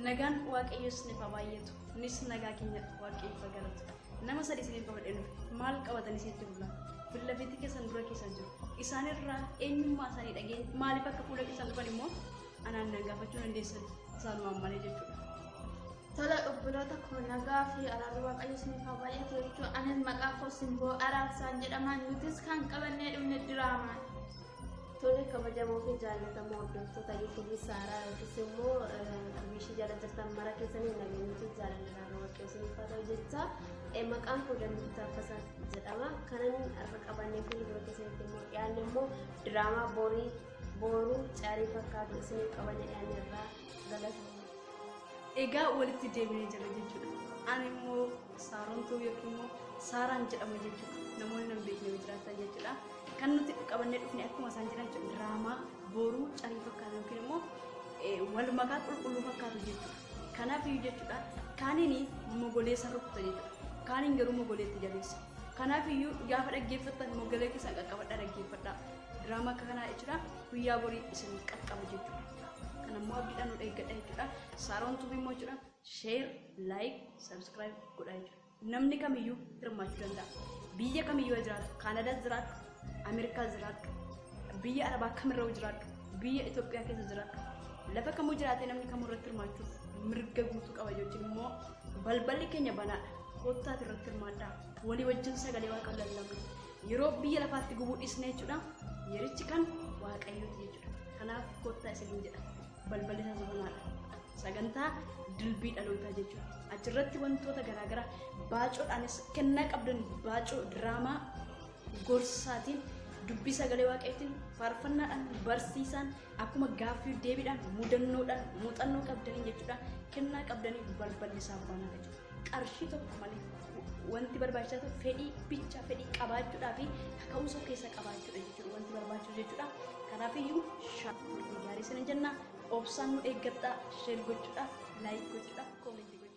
nagaan waaqayyo isiniif haa baay'atu nis nagaa keenya waaqayyo fagalatu nama sadii isiniif qabadhee dhufe maal qabatan isinitti bulan fillafiitti keessan dura keessan jiru isaanirraa eenyummaa isaanii dhageenya maaliif akka fuula keessan dhufan immoo anaan nan gaafachuu dandeessan isaanumaan malee jechuudha. Tola obboloota koo nagaa fi araarri waaqayyo isiniif haa baay'atu jechuudha. Anis maqaa koo simboo araarsaan jedhama. Nutis kan qabannee dhufne diraamaa. Tole kabajamoo fi jaallatamoo hordoftoota YouTube Saaraa yookiis immoo bishii jala jirtan mara keessanii nageenyatti jaalallaan waaqayyo isiniif haa ta'u jecha maqaan koo Dandeettii Taaffasaa jedhama. Kanan har'a qabannee fi yeroo keessatti immoo dhiyaanne immoo diraamaa Boruu Carrii Fakkatun isiniif qabannee dhiyaanne irraa galata. Egaa walitti deebiinee jira jechuudha. Ani immoo Saarontuu yookiin immoo Saaraan jedhama jechuudha. Namoonni nan beekne jiraatan jechuudha. Kan nuti qabannee dhufne akkuma isaan jiran jechuudha. Diraamaa Boruu Carrii Fakkatun yookiin immoo wal makaa qulqulluu fakkaatu jechuudha. Kanaaf iyyuu jechuudha. Kaaniin mogoleessa rukuta jechuudha. Kaaniin garuu mogoleetti jabeessa. Kanaaf iyyuu gaafa dhaggeeffattan mogolee keessaa qaqqabadhaa dhaggeeffadhaa. Diraamaa akka kanaa jechuudha. Guyyaa borii isin qaqqaba jechuudha. Nammoo abdiidhaan nu eeggadha jechuudha. Saarontuu immoo jechuudha. Share, like, subscribe godhaa jechuudha. Namni kamiyyuu hirmaachuu danda'a. Biyya kamiyyuu jiraatu, Kaanadaa jiraatu, Ameerikaa jiraatu, biyya Arabaa kamirra jiraatu, biyya Itoophiyaa keessa jiraatu. Lafa kamuu jiraatee namni kamuu irratti hirmaachuuf mirga guutuu qaba jechuun immoo balballi keenya banaadha. Kottaati irratti hirmaadhaa. Walii wajjin sagalee waaqa lallabna. Yeroo biyya lafaatti gubuu dhiisne jechuudha. Yerichi kan waaqayyooti jechuudha. Kanaaf kottaa isin jedha. Balballi isaa banaadha. Sagantaa dilbii dhalootaa jechuudha. Achirratti wantoota garaagaraa baacoodhaanis kennaa qabdan baacoo diraamaa gorsaatiin dubbii sagalee waaqayyootiin faarfannaadhaan barsiisaan akkuma gaaffii deebiidhaan mudannoodhaan muuxannoo qabdanii jechuudha. Kennaa qabdanii balballi isaa banaadha jechuudha. Qarshii tokko malee wanti barbaachisaa ta'u fedhii bicha fedhii qabaachuudhaa fi kaka'umsa keessa qabaachuudha jechuudha. Wanti barbaachisu jechuudha. Kanaafiyyuu shaakuu gaarii sana jenna. Obsaan nu eeggadhaa, share gochuudhaaf, like gochuudhaaf, comment gochuudhaaf.